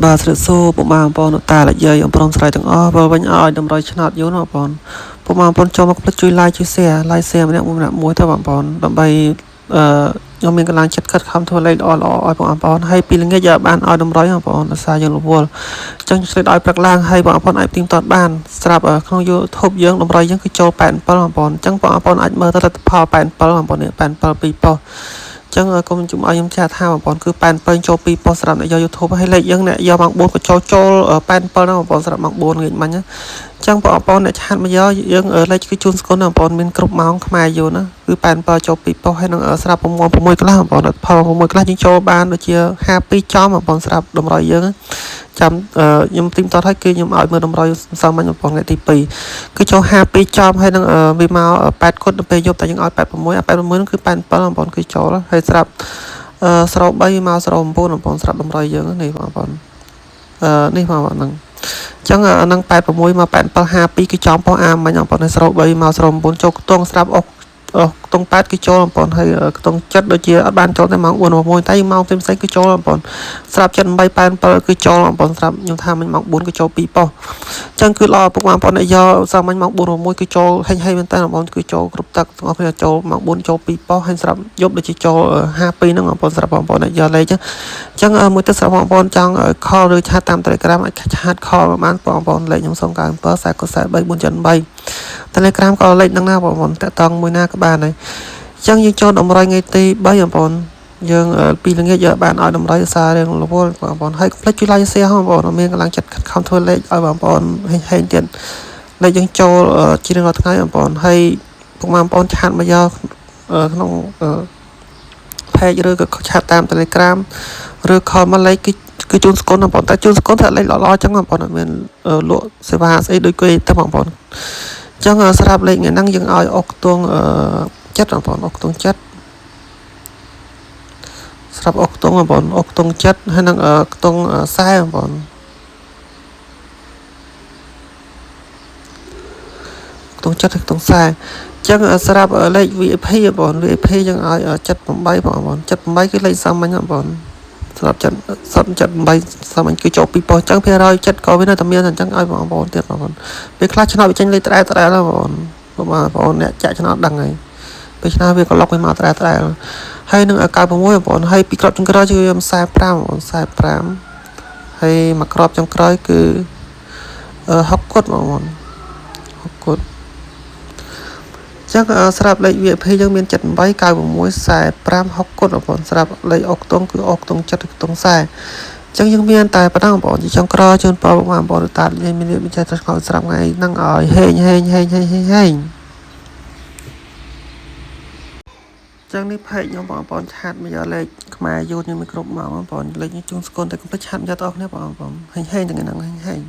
បាទស្រីសូពុកម៉ែបងប្អូនតាលយាយអំប្រងស្រ័យទាំងអស់បើវិញឲ្យតម្រុយឆ្នោតយូរណាបងប្អូនពុកម៉ែបងប្អូនចូលមកផ្លិចជួយ like ជួយ share like share ម្នាក់មួយទៅបងប្អូនដើម្បីខ្ញុំមានកម្លាំងចិត្តខិតខំធ្វើលេខល្អឲ្យបងប្អូនហើយពីល្ងាចបានឲ្យតម្រុយបងប្អូនដោយសារយើងរវល់អញ្ចឹងឆ្លៀតឲ្យព្រឹកឡើងហើយបងប្អូនអាចទីមតតបានស្រាប់ក្នុង YouTube យើងតម្រុយយើងគឺចូល87បងប្អូនអញ្ចឹងបងប្អូនអាចមើលទៅលទ្ធផល87បងប្អូននេះ87 2ប៉ុស្តិ៍ចឹងកុំជំឲ្យខ្ញុំចាស់ថាបងប្អូនគឺ87ចូល2ប៉ុស្តិ៍សម្រាប់អ្នកយក YouTube ហើយលេខយើងអ្នកយកម៉ោង4ក៏ចូល87ណាបងប្អូនសម្រាប់ម៉ោង4ងាកមិញចឹងបងប្អូនអ្នកឆាតមកយកយើងលេខគឺជូនស្គនបងប្អូនមានគ្រប់ម៉ោងខ្មែរយូរណាគឺ87ចូល2ប៉ុស្តិ៍ហើយនឹងស្រាប់6កន្លះបងប្អូនផល6កន្លះយើងចូលបានដូចជា52ចំបងប្អូនស្រាប់តម្រុយយើងចាំខ្ញុំទីមតតហើយគឺខ្ញុំឲ្យមើលតម្រុយសំមិញបងប្អូនថ្ងៃទី2គឺចូល52ចំហើយនឹងវាមក8គុតទៅពេលយប់តែយើងឲ្យ86ហ្នឹងគឺ87បងប្អូនគឺចូលហើយស្រាប់ស្រោ3មកស្រោ9បងប្អូនស្រាប់តម្រុយយើងនេះបងប្អូននេះបងប្អូនហ្នឹងចឹងអានឹង86មក87 52គឺចំពោះអាមិញបងប្អូនស្រោ3មកស្រោ9ចូលខ្ទង់ស្រាប់អុកខ្ទង់8គឺចូលបងប្អូនហើយខ្ទង់7ដូចជាអត់បានចូលតែម៉ោង4 6តែម៉ោងផ្សេងគឺចូលបងប្អូនស្រាប់78 87គឺចូលបងប្អូនស្រាប់ខ្ញុំថាមិញម៉ោង4គឺចូល2ប៉ុស្តិ៍អញ្ចឹងគឺល្អពុកបងប្អូនអ្នកយកសាមិញម៉ោង4 6គឺចូលហេញហេមែនតើបងប្អូនគឺចូលគ្រប់ទឹកទាំងអស់គ្នាចូលម៉ោង4ចូល2ប៉ុស្តិ៍ហើយស្រាប់យប់ដូចជាចូល52ហ្នឹងបងប្អូនស្រាប់បងប្អូនអ្នកយកលេខអញ្ចឹងមួយទៅស្រាប់បងប្អូនចង់ call ឬឆាតតាម Telegram អាចឆាត call បានបងប្អូនលេខខ្ញុំ097 443 478 Telegram ក៏លេខហ្នឹងណាបងប្អូនតាក់តងមួយណាក៏បានដែរអញ្ចឹងយើងចូលតម្រុយថ្ងៃទី3បងប្អូនយើងពីល្ងាចយកបានឲ្យតម្រុយសាររឿងរវល់បងប្អូនហើយកុំភ្លេចជួយ like share បងប្អូនមានកម្លាំងចិត្តខិតខំធ្វើលេខឲ្យបងប្អូនហេងទៀតលេខយើងចូលជារៀងរាល់ថ្ងៃបងប្អូនហើយពុកម៉ែបងប្អូនឆាតមកយកក្នុង page ឬក៏ឆាតតាម Telegram ឬ call មកលេខគឺជូនស្គនបងប្អូនតែជូនស្គនថាលេខល្អៗអញ្ចឹងបងប្អូនអត់មានលក់សេវាស្អីដូចគេទៅបងប្អូនអញ្ចឹងស្រាប់លេខហ្នឹងយើងឲ្យអុកខ្ទង់ចិត្តបងប្អូនអុកខ្ទង់ចិត្តស្រាប់អុកខ្ទង់បងប្អូនអុកខ្ទង់ចិត្តហើយនឹងខ្ទង់ខ្សែបងប្អូនខ្ទង់ចិត្តហើយខ្ទង់ខ្សែអញ្ចឹងស្រាប់លេខ VIP បងប្អូន VIP យើងឲ្យ78បងប្អូន78គឺលេខសាមញ្ញបងប្អូនសម្រាប់78សាមញ្ញគឺចូល2ប៉ុស្តិ៍អញ្ចឹងភាគរយចិត្តក៏វានៅតែមានអញ្ចឹងឲ្យបងប្អូនទៀតបងប្អូនពេលខ្លះឆ្នោតវាចេញលេខត្រែណាបងប្អូនអ្នកចាក់ឆ្នោតដឹងហើយពេលឆ្នោតវាក៏ឡុកវាមកត្រែហើយនឹង96បងប្អូនហើយពីក្របចុងក្រោយគឺ45បងប្អូន45ហើយមកក្របចុងក្រោយគឺ60គុតបងប្អូន60គុតចឹងស្រាប់លេខ VIP យើងមាន78 96 45 60គុតបងប្អូនស្រាប់លេខអុកខ្ទង់គឺអុកខ្ទង់7ខ្ទង់ខ្សែចឹងយើងមានតែប៉ុណ្ណឹងបងប្អូនជាចុងក្រោយជូនពរបងប្អូនតាមានចេះត្រកោស្រាប់ថ្ងៃហ្នឹងឲ្យហេងចឹងនេះផេកខ្ញុំបងប្អូនឆាតមកយកលេខខ្មែរយូរខ្ញុំមានគ្រប់ម៉ោងបងប្អូនលេខនេះជូនស្គនតែកុំភ្លេចឆាតយកទៅអស់គ្នាបងប្អូនហេងទាំងហ្នឹងហេង